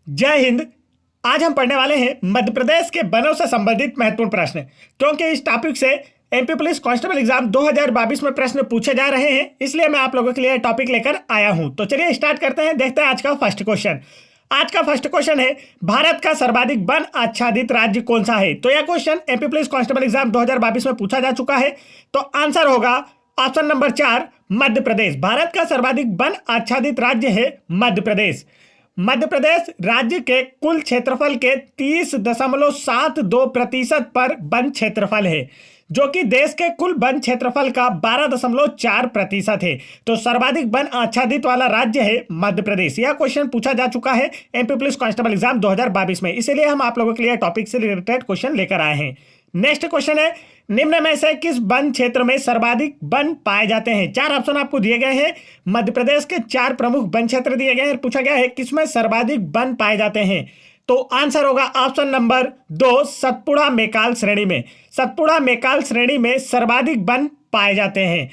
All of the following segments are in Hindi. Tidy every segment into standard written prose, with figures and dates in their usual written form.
जय हिंद। आज हम पढ़ने वाले हैं मध्य प्रदेश के वनों से संबंधित महत्वपूर्ण प्रश्न, क्योंकि इस टॉपिक से एमपी पुलिस कांस्टेबल एग्जाम 2022 में प्रश्न पूछे जा रहे हैं, इसलिए मैं आप लोगों के लिए टॉपिक लेकर आया हूं। तो चलिए स्टार्ट करते हैं, देखते हैं आज का फर्स्ट क्वेश्चन। आज का फर्स्ट क्वेश्चन है, भारत का सर्वाधिक वन आच्छादित राज्य कौन सा है? तो यह question MP police constable exam 2022 में पूछा जा चुका है। तो आंसर होगा ऑप्शन नंबर 4, मध्य प्रदेश। भारत का सर्वाधिक वन आच्छादित राज्य है मध्य प्रदेश। मध्य प्रदेश राज्य के कुल क्षेत्रफल के 30.72% पर वन क्षेत्रफल है, जो कि देश के कुल वन क्षेत्रफल का 12.4% है। तो सर्वाधिक वन आच्छादित वाला राज्य है मध्य प्रदेश। यह क्वेश्चन पूछा जा चुका है एमपी पुलिस कांस्टेबल एग्जाम 2022 में, इसीलिए हम आप लोगों के लिए टॉपिक से रिलेटेड क्वेश्चन लेकर आए हैं। नेक्स्ट क्वेश्चन है, निम्न में से किस वन क्षेत्र में सर्वाधिक वन पाए जाते हैं? 4 ऑप्शन आपको दिए गए हैं। मध्य प्रदेश के 4 प्रमुख वन क्षेत्र दिए गए हैं। पूछा गया है किसमें सर्वाधिक वन पाए जाते हैं? तो आंसर होगा ऑप्शन नंबर 2, सतपुड़ा मेकाल श्रेणी में। सतपुड़ा मेकाल श्रेणी में सर्वाधिक वन पाए जाते हैं।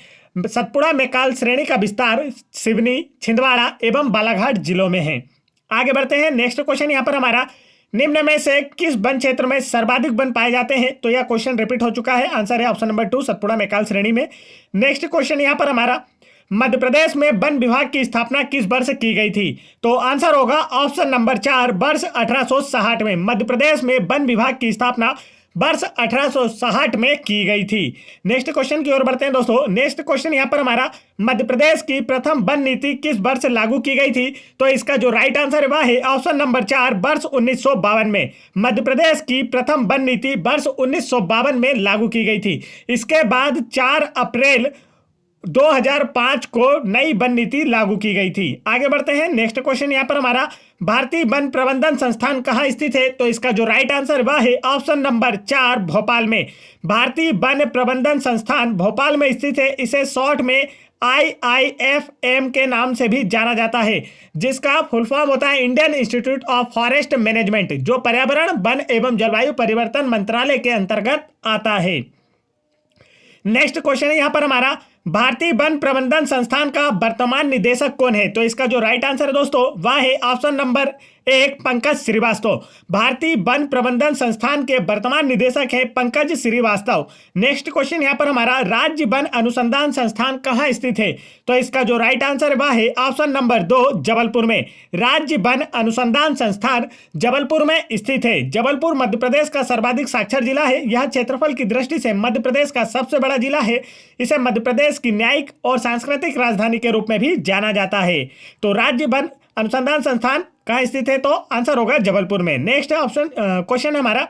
सतपुड़ा मेकाल श्रेणी का विस्तार सिवनी, छिंदवाड़ा एवं बालाघाट जिलों में है। आगे बढ़ते हैं। नेक्स्ट क्वेश्चन यहाँ पर हमारा, निम्न में से किस वन क्षेत्र में सर्वाधिक वन पाए जाते हैं? तो यह क्वेश्चन रिपीट हो चुका है। आंसर है ऑप्शन नंबर 2, सतपुड़ा मेकाल श्रेणी में। नेक्स्ट क्वेश्चन यहाँ पर हमारा, मध्य प्रदेश में वन विभाग की स्थापना किस वर्ष की गई थी? तो आंसर होगा ऑप्शन नंबर 4, वर्ष 1860 में। मध्य प्रदेश में वन विभाग की स्थापना वर्ष 1860 में की गई थी। नेक्स्ट क्वेश्चन की ओर बढ़ते हैं दोस्तों। नेक्स्ट क्वेश्चन यहाँ पर हमारा, मध्य प्रदेश की प्रथम वन नीति किस वर्ष लागू की गई थी? तो इसका जो राइट आंसर है वह है ऑप्शन नंबर 4, वर्ष 1952 में। मध्य प्रदेश की प्रथम वन नीति वर्ष 1952 में लागू की गई थी। इसके बाद 4 अप्रैल 2005 को नई वन नीति लागू की गई थी। आगे बढ़ते हैं। नेक्स्ट क्वेश्चन यहाँ पर हमारा, भारतीय वन प्रबंधन संस्थान कहाँ स्थित है? तो इसका जो राइट आंसर वह है ऑप्शन नंबर 4, भोपाल में। भारतीय वन प्रबंधन संस्थान भोपाल में स्थित है। इसे शॉर्ट में IIFM के नाम से भी जाना जाता है, जिसका फुल फॉर्म होता है Indian institute of forest management, जो पर्यावरण, वन एवं जलवायु परिवर्तन मंत्रालय के अंतर्गत आता है। नेक्स्ट क्वेश्चन है यहाँ पर हमारा, भारतीय वन प्रबंधन संस्थान का वर्तमान निदेशक कौन है? तो इसका जो राइट आंसर है दोस्तों वह है ऑप्शन नंबर 1, पंकज श्रीवास्तव। भारतीय वन प्रबंधन संस्थान के वर्तमान निदेशक है पंकज श्रीवास्तव। नेक्स्ट क्वेश्चन यहाँ पर हमारा, राज्य वन अनुसंधान संस्थान कहाँ स्थित है? तो इसका जो राइट आंसर है वह है ऑप्शन नंबर 2, जबलपुर में। राज्य वन अनुसंधान संस्थान जबलपुर में स्थित है। जबलपुर मध्य प्रदेश का सर्वाधिक साक्षर जिला है। यह क्षेत्रफल की दृष्टि से मध्य प्रदेश का सबसे बड़ा जिला है। इसे मध्य प्रदेश की न्यायिक और सांस्कृतिक राजधानी के रूप में भी जाना जाता है। तो राज्य वन अनुसंधान संस्थान कहाँ स्थित है? तो आंसर होगा जबलपुर में। नेक्स्ट ऑप्शन क्वेश्चन है हमारा,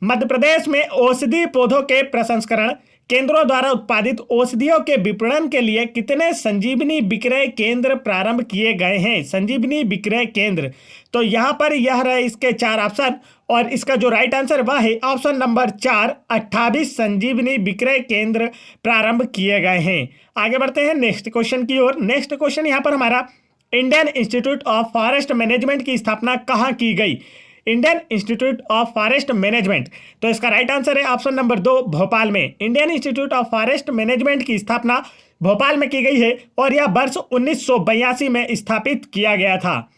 मध्य प्रदेश में औषधि पौधों के प्रसंस्करण केंद्रों द्वारा उत्पादित औषधियों के विपणन के लिए कितने संजीवनी विक्रय केंद्र प्रारंभ किए गए हैं? संजीवनी विक्रय केंद्र, तो यहाँ पर यह रहे इसके 4 ऑप्शन, और इसका जो राइट आंसर वह है ऑप्शन नंबर 4, 28 संजीवनी विक्रय केंद्र प्रारंभ किए गए हैं। आगे बढ़ते हैं नेक्स्ट क्वेश्चन की ओर। नेक्स्ट क्वेश्चन यहाँ पर हमारा, Indian institute of forest management की स्थापना कहाँ की गई? Indian institute of forest management, तो इसका राइट आंसर है ऑप्शन नंबर 2, भोपाल में। Indian institute of forest management की स्थापना भोपाल में की गई है, और यह वर्ष 1982 में स्थापित किया गया था।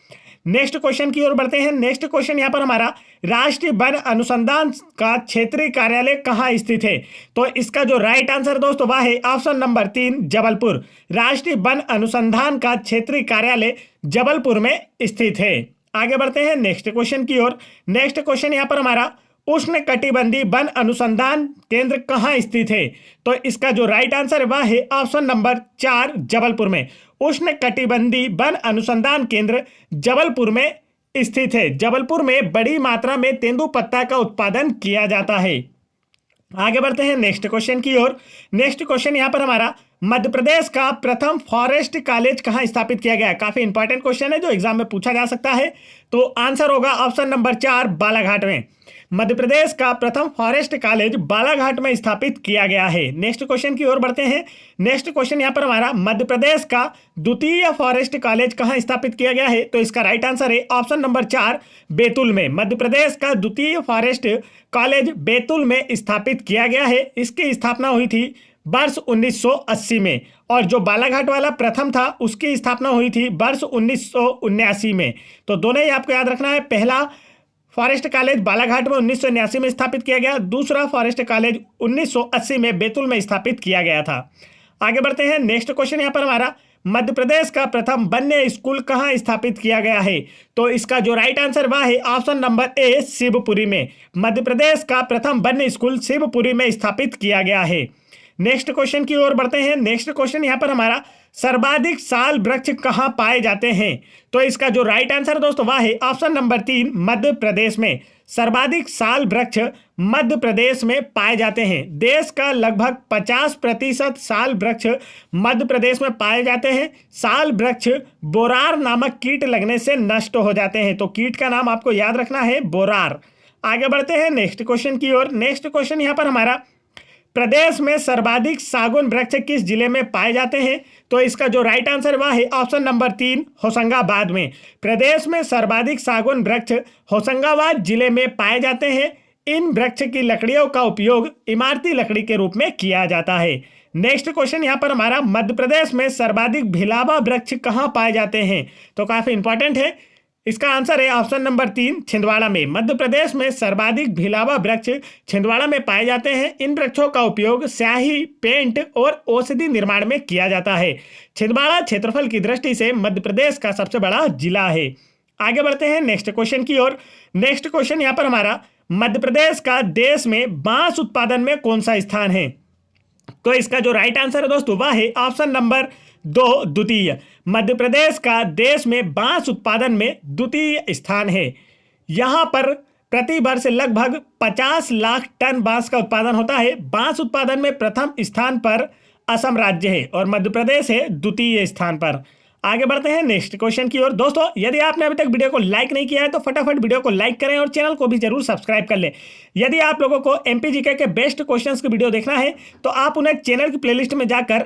नेक्स्ट क्वेश्चन की ओर बढ़ते हैं। नेक्स्ट क्वेश्चन यहाँ पर हमारा, राष्ट्रीय वन अनुसंधान का क्षेत्रीय कार्यालय कहाँ स्थित है? तो इसका जो राइट आंसर दोस्तों वह है ऑप्शन नंबर 3, जबलपुर। राष्ट्रीय वन अनुसंधान का क्षेत्रीय कार्यालय जबलपुर में स्थित है। आगे बढ़ते हैं नेक्स्ट क्वेश्चन की ओर। नेक्स्ट क्वेश्चन यहाँ पर हमारा, उष्ण कटिबंधीय वन अनुसंधान केंद्र कहाँ स्थित है? तो इसका जो राइट आंसर है वह है ऑप्शन नंबर 4, जबलपुर में। उष्ण कटिबंधीय वन अनुसंधान केंद्र जबलपुर में स्थित है। जबलपुर में बड़ी मात्रा में तेंदुपत्ता का उत्पादन किया जाता है। आगे बढ़ते हैं नेक्स्ट क्वेश्चन की ओर। नेक्स्ट क्वेश्चन यहाँ पर हमारा, मध्य प्रदेश का प्रथम फॉरेस्ट कॉलेज कहाँ स्थापित किया गया है? काफी इंपॉर्टेंट क्वेश्चन है जो एग्जाम में पूछा जा सकता है। तो आंसर होगा ऑप्शन नंबर 4, बालाघाट में। मध्य प्रदेश का प्रथम फॉरेस्ट कॉलेज बालाघाट में स्थापित किया गया है। नेक्स्ट क्वेश्चन की ओर बढ़ते हैं। नेक्स्ट क्वेश्चन यहाँ पर हमारा, मध्य प्रदेश का द्वितीय फॉरेस्ट कॉलेज कहाँ स्थापित किया गया है? तो इसका राइट आंसर है ऑप्शन नंबर 4, बैतूल में। मध्य प्रदेश का द्वितीय फॉरेस्ट कॉलेज बैतूल में स्थापित किया गया है। इसकी स्थापना हुई थी वर्ष 1980 में, और जो बालाघाट वाला प्रथम था उसकी स्थापना हुई थी वर्ष 1979 में। तो दोनों ही आपको याद रखना है। पहला फॉरेस्ट कॉलेज बालाघाट में 1979 में स्थापित किया गया, दूसरा फॉरेस्ट कॉलेज 1980 में बैतूल में स्थापित किया गया था। आगे बढ़ते हैं। नेक्स्ट क्वेश्चन यहाँ पर हमारा, मध्य प्रदेश का प्रथम वन्य स्कूल कहाँ स्थापित किया गया है? तो इसका जो राइट आंसर वह है ऑप्शन नंबर ए, शिवपुरी में। मध्य प्रदेश का प्रथम वन्य स्कूल शिवपुरी में स्थापित किया गया है। नेक्स्ट क्वेश्चन की ओर बढ़ते हैं। नेक्स्ट क्वेश्चन यहाँ पर हमारा, सर्वाधिक साल वृक्ष कहाँ पाए जाते हैं? तो इसका जो राइट आंसर दोस्तों वह है ऑप्शन नंबर 3, मध्य प्रदेश में। सर्वाधिक साल वृक्ष मध्य प्रदेश में पाए जाते हैं। देश का लगभग 50% साल वृक्ष मध्य प्रदेश में पाए जाते हैं। साल वृक्ष बोरार नामक कीट लगने से नष्ट हो जाते हैं। तो कीट का नाम आपको याद रखना है, बोरार। आगे बढ़ते हैं नेक्स्ट क्वेश्चन की ओर। नेक्स्ट क्वेश्चन यहाँ पर हमारा, प्रदेश में सर्वाधिक सागौन वृक्ष किस जिले में पाए जाते हैं? तो इसका जो राइट आंसर वह है ऑप्शन नंबर 3, होशंगाबाद में। प्रदेश में सर्वाधिक सागौन वृक्ष होशंगाबाद जिले में पाए जाते हैं। इन वृक्ष की लकड़ियों का उपयोग इमारती लकड़ी के रूप में किया जाता है। नेक्स्ट क्वेश्चन यहाँ पर हमारा, मध्य प्रदेश में सर्वाधिक भिलावा वृक्ष कहाँ पाए जाते हैं? तो काफी इंपॉर्टेंट है। इसका आंसर है ऑप्शन नंबर 3, छिंदवाड़ा में। मध्य प्रदेश में सर्वाधिक भिलावा वृक्ष छिंदवाड़ा में पाए जाते हैं। इन वृक्षों का उपयोग स्याही, पेंट और औषधि निर्माण में किया जाता है। छिंदवाड़ा क्षेत्रफल की दृष्टि से मध्य प्रदेश का सबसे बड़ा जिला है। आगे बढ़ते हैं नेक्स्ट क्वेश्चन की ओर। नेक्स्ट क्वेश्चन यहाँ पर हमारा, मध्य प्रदेश का देश में बांस उत्पादन में कौन सा स्थान है? तो इसका जो राइट आंसर है दोस्तों वह है ऑप्शन नंबर 2, द्वितीय। मध्य प्रदेश का देश में बांस उत्पादन में द्वितीय स्थान है। यहाँ पर प्रति वर्ष लगभग 50 लाख टन बांस का उत्पादन होता है। बांस उत्पादन में प्रथम स्थान पर असम राज्य है और मध्य प्रदेश है द्वितीय स्थान पर। आगे बढ़ते हैं नेक्स्ट क्वेश्चन की ओर। दोस्तों, यदि आपने अभी तक वीडियो को लाइक नहीं किया है तो फटाफट वीडियो को लाइक करें और चैनल को भी जरूर सब्सक्राइब कर लें। यदि आप लोगों को एमपीजीके के बेस्ट क्वेश्चंस की वीडियो देखना है तो आप उन्हें चैनल की प्लेलिस्ट में जाकर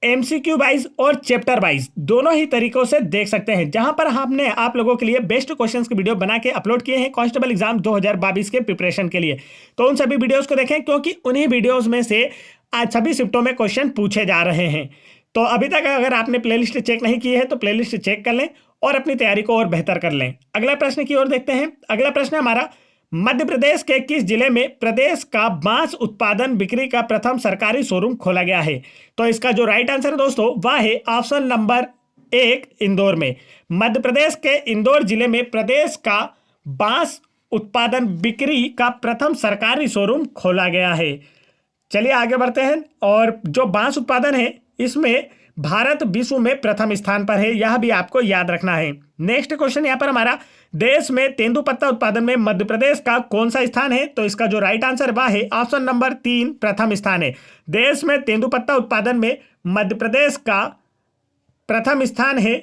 एमसीक्यू वाइज और चैप्टर वाइज दोनों ही तरीकों से देख सकते हैं, जहां पर हमने आप लोगों के लिए बेस्ट क्वेश्चंस की वीडियो बना के अपलोड किए हैं कांस्टेबल एग्जाम 2022 के प्रिपरेशन के लिए। तो उन सभी वीडियोस को देखें, क्योंकि उन्हीं वीडियोस में से आज सभी शिफ्टों में क्वेश्चन पूछे जा रहे हैं। तो अभी तक अगर आपने प्लेलिस्ट चेक नहीं की है तो प्लेलिस्ट चेक कर लें और अपनी तैयारी को और बेहतर कर लें। अगला प्रश्न की ओर देखते हैं। अगला प्रश्न हमारा, मध्य प्रदेश के किस जिले में प्रदेश का बांस उत्पादन बिक्री का प्रथम सरकारी शोरूम खोला गया है? तो इसका जो राइट आंसर है दोस्तों वह है ऑप्शन नंबर 1, इंदौर में। मध्य प्रदेश के इंदौर जिले में प्रदेश का बांस उत्पादन बिक्री का प्रथम सरकारी शोरूम खोला गया है। चलिए आगे बढ़ते हैं। और जो बांस उत्पादन है इसमें भारत विश्व में प्रथम स्थान पर है, यह भी आपको याद रखना है। नेक्स्ट क्वेश्चन यहाँ पर हमारा, देश में तेंदुपत्ता उत्पादन में मध्य प्रदेश का कौन सा स्थान है? तो इसका जो राइट आंसर वह है ऑप्शन नंबर 3, प्रथम स्थान है। देश में तेंदुपत्ता उत्पादन में मध्य प्रदेश का प्रथम स्थान है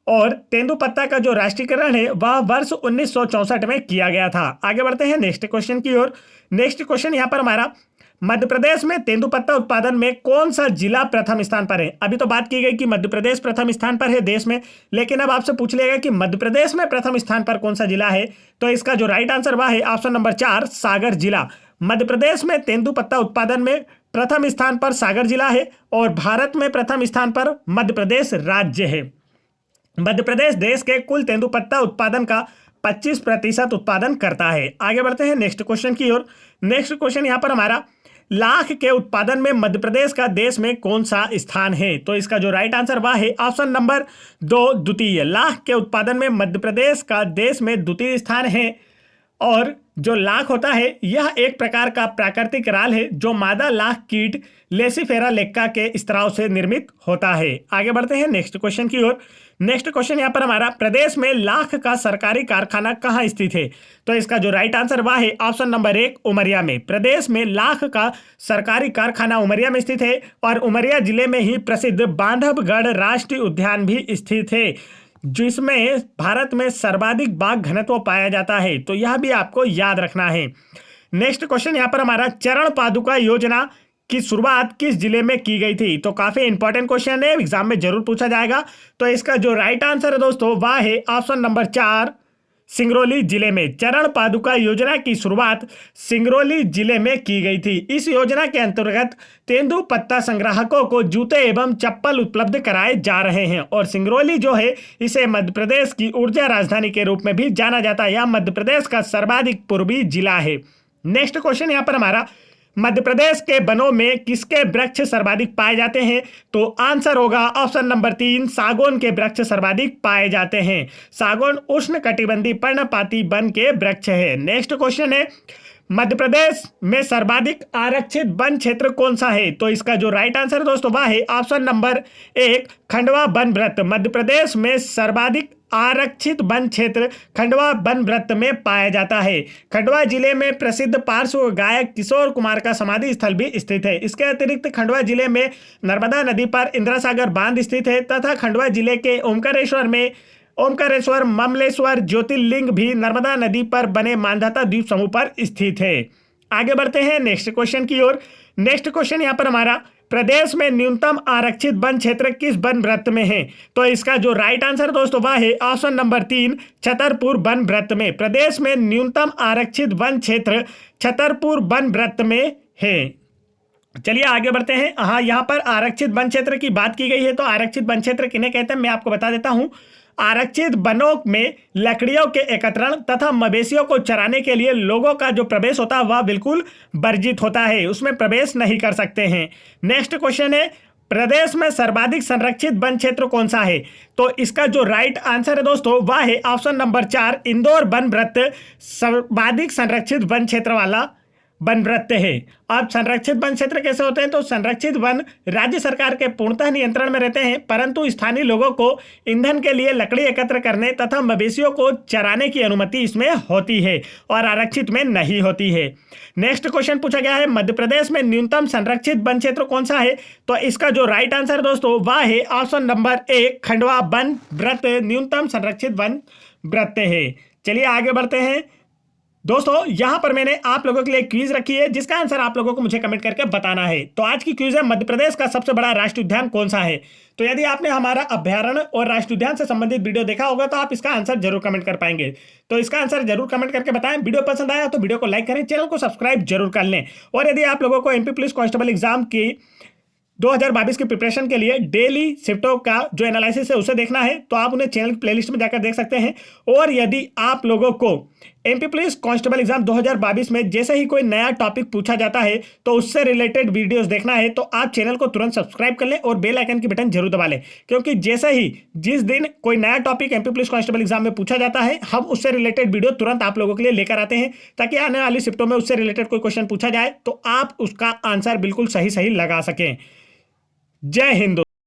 और तेंदुपत्ता का जो राष्ट्रीयकरण है वह वर्ष 1964 में किया गया था। आगे बढ़ते हैं नेक्स्ट क्वेश्चन की ओर। नेक्स्ट क्वेश्चन यहाँ पर हमारा, मध्य प्रदेश में तेंदुपत्ता उत्पादन में कौन सा जिला प्रथम स्थान पर है? अभी तो बात की गई कि मध्य प्रदेश प्रथम स्थान पर है देश में, लेकिन अब आपसे पूछ लिया गया कि मध्य प्रदेश में प्रथम स्थान पर कौन सा जिला है? तो इसका जो राइट आंसर वह है ऑप्शन नंबर 4, सागर जिला। मध्य प्रदेश में तेंदुपत्ता उत्पादन में प्रथम स्थान पर सागर जिला है और भारत में प्रथम स्थान पर मध्य प्रदेश राज्य है। मध्य प्रदेश देश के कुल तेंदुपत्ता उत्पादन का 25% उत्पादन करता है। आगे बढ़ते हैं नेक्स्ट क्वेश्चन की ओर। नेक्स्ट क्वेश्चन यहाँ पर हमारा, लाख के उत्पादन में मध्य प्रदेश का देश में कौन सा स्थान है? तो इसका जो राइट आंसर वह है ऑप्शन नंबर 2, द्वितीय। लाख के उत्पादन में मध्य प्रदेश का देश में द्वितीय स्थान है। और जो लाख होता है यह एक प्रकार का प्राकृतिक राल है जो मादा लाख कीट लेसिफेरा लेक्का के स्त्राव से निर्मित होता है। आगे बढ़ते हैं नेक्स्ट क्वेश्चन की ओर। नेक्स्ट क्वेश्चन यहाँ पर हमारा, प्रदेश में लाख का सरकारी कारखाना कहाँ स्थित है? तो इसका जो राइट आंसर वह है ऑप्शन नंबर 1, उमरिया में। प्रदेश में लाख का सरकारी कारखाना उमरिया में स्थित है और उमरिया जिले में ही प्रसिद्ध बांधवगढ़ राष्ट्रीय उद्यान भी स्थित है, जिसमें भारत में सर्वाधिक बाघ घनत्व पाया जाता है। तो यह भी आपको याद रखना है। नेक्स्ट क्वेश्चन यहाँ पर हमारा, चरण पादुका योजना की शुरुआत किस जिले में की गई थी? तो काफी इंपॉर्टेंट क्वेश्चन है, एग्जाम में जरूर पूछा जाएगा। तो इसका जो राइट आंसर है दोस्तों वह है ऑप्शन नंबर 4, सिंगरौली जिले में। चरण पादुका योजना की शुरुआत सिंगरौली जिले में की गई थी। इस योजना के अंतर्गत तेंदुपत्ता संग्राहकों को जूते एवं चप्पल उपलब्ध कराए जा रहे हैं और सिंगरौली जो है इसे मध्य प्रदेश की ऊर्जा राजधानी के रूप में भी जाना जाता है। यह मध्य प्रदेश का सर्वाधिक पूर्वी जिला है। नेक्स्ट क्वेश्चन यहाँ पर हमारा, मध्य प्रदेश के वनों में किसके वृक्ष सर्वाधिक पाए जाते हैं? तो आंसर होगा ऑप्शन नंबर 3, सागौन के वृक्ष सर्वाधिक पाए जाते हैं। सागौन उष्णकटिबंधीय पर्णपाती वन के वृक्ष है। नेक्स्ट क्वेश्चन है, मध्य प्रदेश में सर्वाधिक आरक्षित वन क्षेत्र कौन सा है? तो इसका जो राइट आंसर दोस्तों वह है ऑप्शन नंबर 1, खंडवा वन वृत्त। मध्य प्रदेश में सर्वाधिक आरक्षित वन क्षेत्र खंडवा वन वृत्त में पाया जाता है। खंडवा जिले में प्रसिद्ध पार्श्व गायक किशोर कुमार का समाधि स्थल भी स्थित है। इसके अतिरिक्त खंडवा जिले में नर्मदा नदी पर इंदिरा सागर बांध स्थित है तथा खंडवा जिले के ओमकारेश्वर में ओमकारेश्वर ममलेश्वर ज्योतिर्लिंग भी नर्मदा नदी पर बने मांधाता द्वीप समूह पर स्थित है। आगे बढ़ते हैं नेक्स्ट क्वेश्चन की ओर। नेक्स्ट क्वेश्चन यहाँ पर हमारा, प्रदेश में न्यूनतम आरक्षित वन क्षेत्र किस वन वृत्त में है? तो इसका जो राइट आंसर दोस्तों वह है ऑप्शन नंबर 3, छतरपुर वन वृत्त में। प्रदेश में न्यूनतम आरक्षित वन क्षेत्र छतरपुर वन वृत्त में है। चलिए आगे बढ़ते हैं। हाँ, यहाँ पर आरक्षित वन क्षेत्र की बात की गई है, तो आरक्षित वन क्षेत्र किन्हें कहते हैं मैं आपको बता देता हूँ। आरक्षित वनों में लकड़ियों के एकत्रण तथा मवेशियों को चराने के लिए लोगों का जो प्रवेश होता है वह बिल्कुल वर्जित होता है, उसमें प्रवेश नहीं कर सकते हैं। नेक्स्ट क्वेश्चन है, प्रदेश में सर्वाधिक संरक्षित वन क्षेत्र कौन सा है? तो इसका जो राइट आंसर है दोस्तों वह है ऑप्शन नंबर 4, इंदौर वन वृत्त सर्वाधिक संरक्षित वन क्षेत्र वाला वन वृत्त है। अब संरक्षित वन क्षेत्र कैसे होते हैं? तो संरक्षित वन राज्य सरकार के पूर्णतः नियंत्रण में रहते हैं, परंतु स्थानीय लोगों को ईंधन के लिए लकड़ी एकत्र करने तथा मवेशियों को चराने की अनुमति इसमें होती है और आरक्षित में नहीं होती है। नेक्स्ट क्वेश्चन पूछा गया है, मध्य प्रदेश में न्यूनतम संरक्षित वन क्षेत्र कौन सा है? तो इसका जो राइट आंसर दोस्तों वह है ऑप्शन नंबर 1, खंडवा वन वृत्त न्यूनतम संरक्षित वन वृत्त है। चलिए आगे बढ़ते हैं दोस्तों। यहां पर मैंने आप लोगों के लिए क्विज रखी है जिसका आंसर आप लोगों को मुझे कमेंट करके बताना है। तो आज की क्विज है, मध्य प्रदेश का सबसे बड़ा राष्ट्रीय उद्यान कौन सा है? तो यदि आपने हमारा अभ्यारण्य और राष्ट्रीय उद्यान से संबंधित वीडियो देखा होगा तो आप इसका आंसर जरूर कमेंट कर पाएंगे। तो इसका आंसर जरूर कमेंट करके बताएं। वीडियो पसंद आया तो वीडियो को लाइक करें, चैनल को सब्सक्राइब जरूर कर लें। और यदि आप लोगों को एमपी पुलिस कांस्टेबल एग्जाम की 2022 की प्रिपरेशन के लिए डेली शिफ्टों का जो एनालिसिस है उसे देखना है तो आप उन्हें चैनल की प्लेलिस्ट में जाकर देख सकते हैं। और यदि आप लोगों को एमपी पुलिस कांस्टेबल एग्जाम 2022 में जैसे ही कोई नया टॉपिक पूछा जाता है तो उससे रिलेटेड वीडियोस देखना है तो आप चैनल को तुरंत सब्सक्राइब कर लें और बेल आइकन की बटन जरूर दबा लें, क्योंकि जैसे ही जिस दिन कोई नया topic MP police constable exam में पूछा जाता है हम उससे रिलेटेड वीडियो तुरंत आप लोगों के लिए लेकर आते हैं, ताकि आने वाली शिफ्टों में उससे रिलेटेड कोई क्वेश्चन पूछा जाए तो आप उसका आंसर बिल्कुल सही सही लगा सकें। जय हिंद।